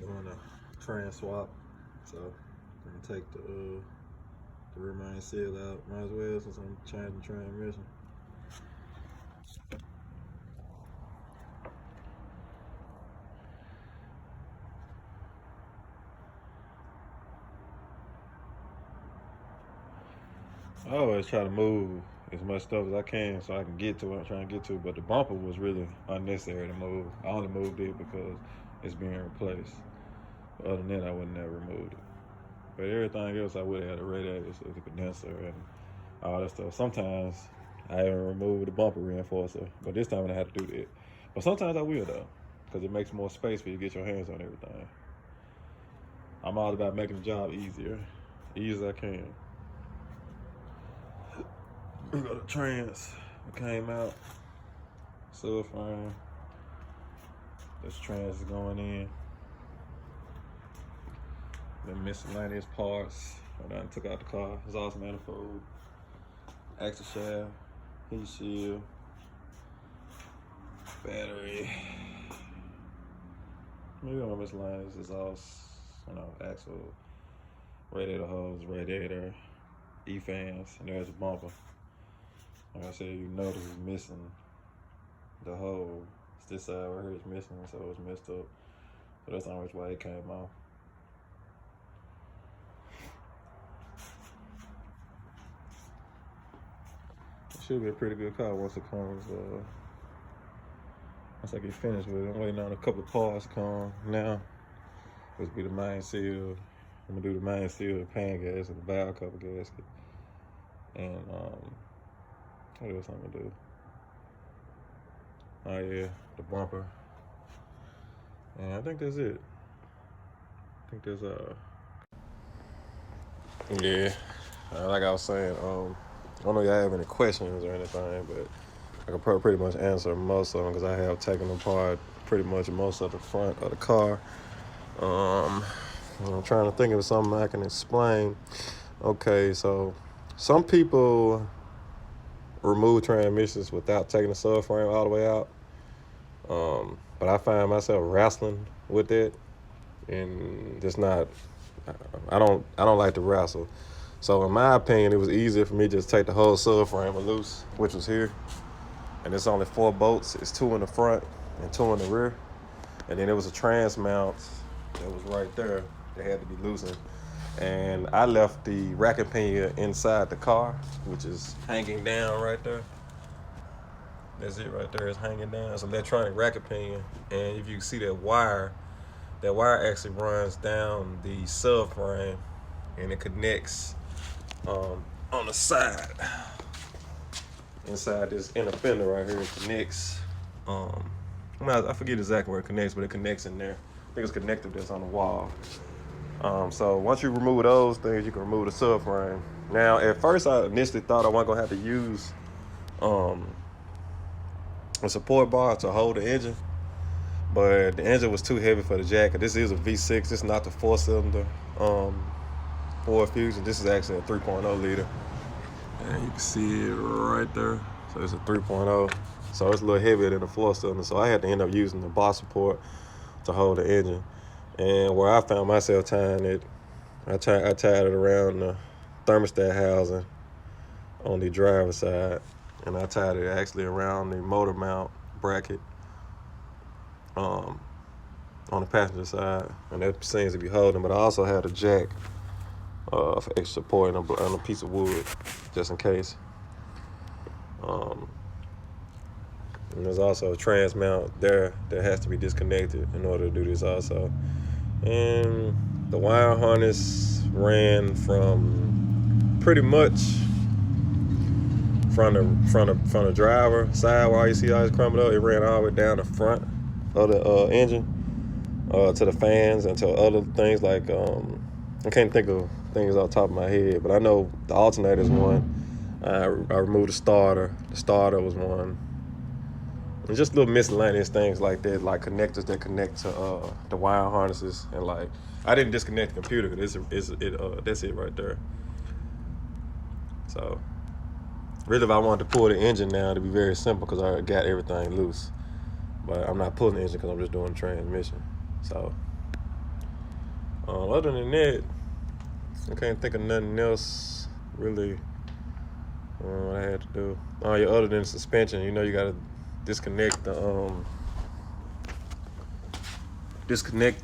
doing a trans swap, so I'm gonna take the rear main seal out. Might as well since I'm changing transmission. I always try to move as much stuff as I can so I can get to what I'm trying to get to, but the bumper was really unnecessary to move. I only moved it because it's being replaced. Other than that, I would never removed it. But everything else, I would have had a radiator, so the condenser, and all that stuff. Sometimes I even remove the bumper reinforcer, but this time I had to do that. But sometimes I will though, because it makes more space for you to get your hands on everything. I'm all about making the job easier, easy as I can. We got a trans that came out, subframe. This trans is going in. The miscellaneous parts. I done took out the car. Exhaust manifold, axle shaft, heat shield, battery. Maybe on miscellaneous exhaust, axle, radiator hose, radiator, E-fans, and there's a bumper. Like I said, you notice it's missing the hole. It's this side right here is missing, so it's messed up. So that's not why it came off. It should be a pretty good car once it comes, once I get finished with it. I'm waiting on a couple of parts to come now. This will be the main seal. I'm gonna do the main seal, the pan gas, and the valve cover gasket. And what else I'm gonna do? Oh yeah, the bumper. And I think that's it. I think there's yeah. Like I was saying, I don't know if y'all have any questions or anything, but I can pretty much answer most of them because I have taken apart pretty much most of the front of the car. I'm trying to think of something I can explain. Okay, so some people remove transmissions without taking the subframe all the way out. But I find myself wrestling with it, and just not. I don't like to wrestle. So in my opinion, it was easier for me to just take the whole subframe loose, which was here, and it's only 4 bolts. It's 2 in the front and 2 in the rear, and then there was a trans mount that was right there that had to be loosened. And I left the rack and pinion inside the car, which is hanging down right there. That's it right there, it's hanging down. It's an electronic rack and pinion. And if you see that wire actually runs down the subframe and it connects on the side. Inside this inner fender right here, it connects. I forget exactly where it connects, but it connects in there. I think it's connected that's on the wall. So once you remove those things, you can remove the subframe. Now, at first, I initially thought I wasn't gonna have to use a support bar to hold the engine, but the engine was too heavy for the jack. This is a V6. This is not the 4-cylinder Ford Fusion. This is actually a 3.0 liter, and you can see it right there. So it's a 3.0. So it's a little heavier than the 4-cylinder. So I had to end up using the bar support to hold the engine. And where I found myself tying it, I tied it around the thermostat housing on the driver's side, and I tied it actually around the motor mount bracket on the passenger side, and that seems to be holding. But I also had a jack for extra support on a piece of wood, just in case. And there's also a trans mount there that has to be disconnected in order to do this also. And the wire harness ran from pretty much from the driver side where you see all this crumbled up. It ran all the way down the front of the engine to the fans and to other things like I can't think of things off the top of my head, but I know the alternator is one. I removed the starter. The starter was one. And just little miscellaneous things like that, like connectors that connect to the wire harnesses, and like I didn't disconnect the computer because that's it right there. So really, if I wanted to pull the engine now, it'd be very simple because I got everything loose. But I'm not pulling the engine because I'm just doing the transmission. So Other than that, I can't think of nothing else really what I had to do. Oh yeah, other than suspension, you gotta disconnect the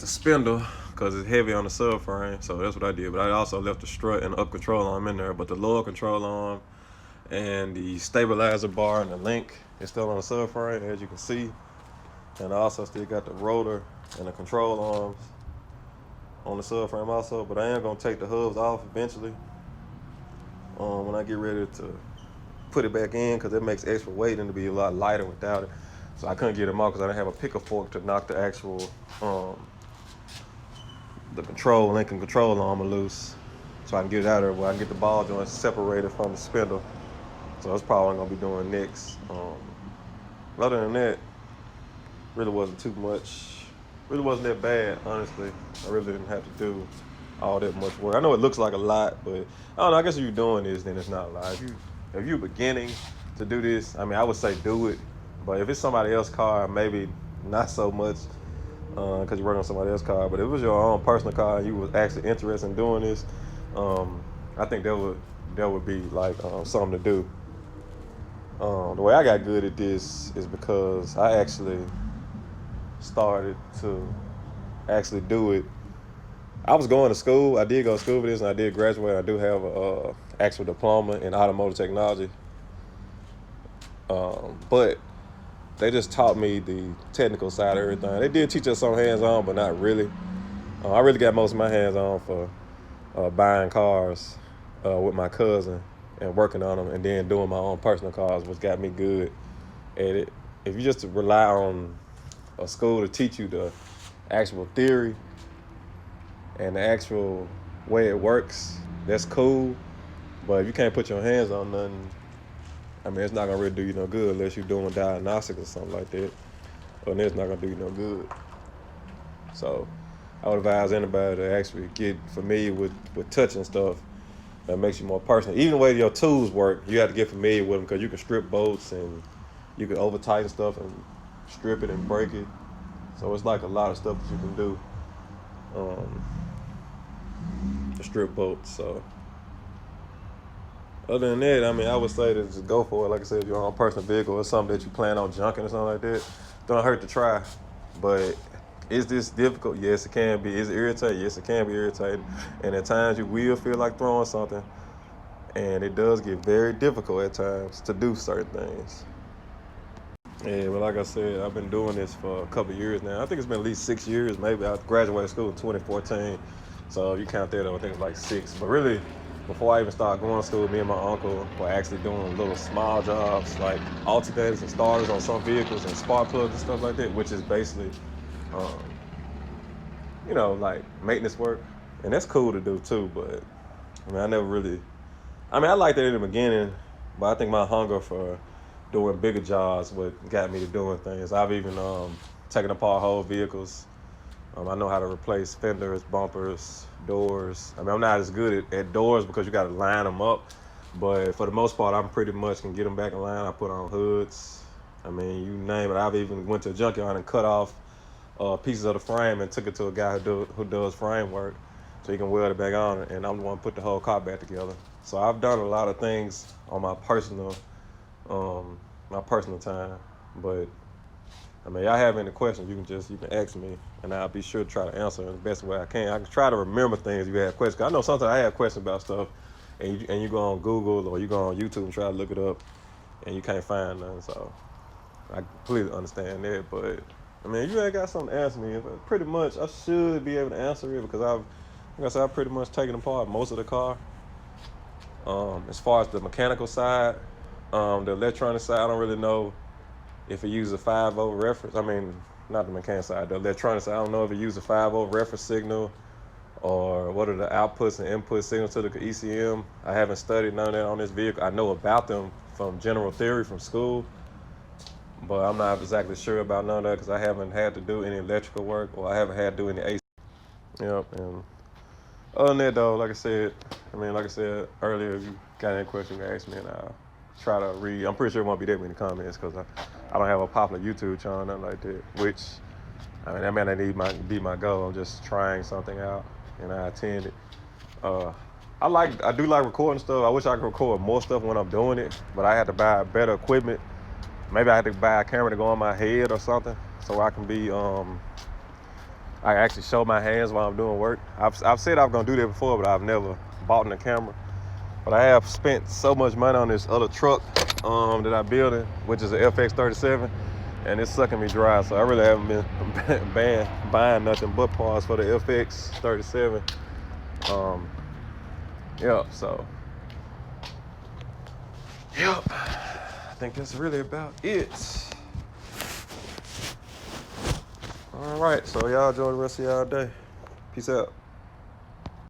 spindle because it's heavy on the subframe. So that's what I did. But I also left the strut and the up control arm in there. But the lower control arm and the stabilizer bar and the link is still on the subframe, as you can see. And I also still got the rotor and the control arms on the subframe also. But I am gonna take the hubs off eventually when I get ready to put it back in, because it makes extra weight and to be a lot lighter without it. So I couldn't get them off because I didn't have a picker fork to knock the actual the control link and control arm loose, so I can get it out of there where I can get the ball joints separated from the spindle. So that's probably what I'm gonna be doing next. Other than that, really wasn't too much. Really wasn't that bad, honestly. I really didn't have to do all that much work. I know it looks like a lot, but I don't know. I guess if you're doing this, then it's not a lot. If you're beginning to do this, I mean, I would say do it. But if it's somebody else's car, maybe not so much, because you're working on somebody else's car. But if it was your own personal car and you was actually interested in doing this, I think that would be like something to do. The way I got good at this is because I actually started to actually do it. I was going to school. I did go to school for this, and I did graduate. I do have a actual diploma in automotive technology. But they just taught me the technical side of everything. They did teach us some hands-on, but not really. I really got most of my hands-on for buying cars with my cousin and working on them, and then doing my own personal cars, which got me good at it. If you just rely on a school to teach you the actual theory and the actual way it works, that's cool. But if you can't put your hands on nothing, I mean, it's not gonna really do you no good unless you're doing diagnostics or something like that. Or it's not gonna do you no good. So I would advise anybody to actually get familiar with touching stuff that makes you more personal. Even the way your tools work, you have to get familiar with them, because you can strip bolts and you can over tighten stuff and strip it and break it. So it's like a lot of stuff that you can do to strip bolts. So other than that, I mean, I would say to just go for it. Like I said, if you're on a personal vehicle or something that you plan on junking or something like that, don't hurt to try. But is this difficult? Yes, it can be. Is it irritating? Yes, it can be irritating. And at times you will feel like throwing something. And it does get very difficult at times to do certain things. Yeah, well, like I said, I've been doing this for a couple of years now. I think it's been at least 6 years. Maybe I graduated school in 2014. So if you count that, I think it's like 6. But really, before I even started going to school, me and my uncle were actually doing little small jobs like alternators and starters on some vehicles and spark plugs and stuff like that, which is basically, like maintenance work. And that's cool to do too, but I mean, I liked it in the beginning, but I think my hunger for doing bigger jobs what got me to doing things. I've even taken apart whole vehicles. I know how to replace fenders, bumpers, doors. I mean, I'm not as good at doors because you got to line them up. But for the most part, I'm pretty much can get them back in line. I put on hoods. I mean, you name it. I've even went to a junkyard and cut off pieces of the frame and took it to a guy who does frame work so he can weld it back on. And I'm the one who put the whole car back together. So I've done a lot of things on my personal time. But I mean, y'all have any questions, you can ask me, and I'll be sure to try to answer in the best way I can. I can try to remember things if you have questions. I know sometimes I have questions about stuff, and you go on Google or you go on YouTube and try to look it up, and you can't find nothing. So I completely understand that. But I mean, if you ain't got something to ask me, pretty much I should be able to answer it, because I've pretty much taken apart most of the car. As far as the mechanical side, the electronic side, I don't really know if it uses a 5-volt reference. I mean, not the mechanic side, the electronic side. I don't know if it uses a 5-volt reference signal or what are the outputs and input signals to the ECM. I haven't studied none of that on this vehicle. I know about them from general theory from school, but I'm not exactly sure about none of that because I haven't had to do any electrical work, or I haven't had to do any AC. Yep, and other than that, though, like I said earlier, if you got any questions, you can ask me, and I'll try to read. I'm pretty sure it won't be that many comments because I don't have a popular YouTube channel, nothing like that, which, I mean, that may not be my goal. I'm just trying something out. and I attended. I do like recording stuff. I wish I could record more stuff when I'm doing it, but I had to buy better equipment. Maybe I had to buy a camera to go on my head or something, so I can be I actually show my hands while I'm doing work. I've said I'm gonna do that before, but I've never bought a camera. But I have spent so much money on this other truck that I'm building, which is an FX37, and it's sucking me dry. So I really haven't been buying nothing but parts for the FX37. So I think that's really about it. All right, so y'all enjoy the rest of y'all day. Peace out.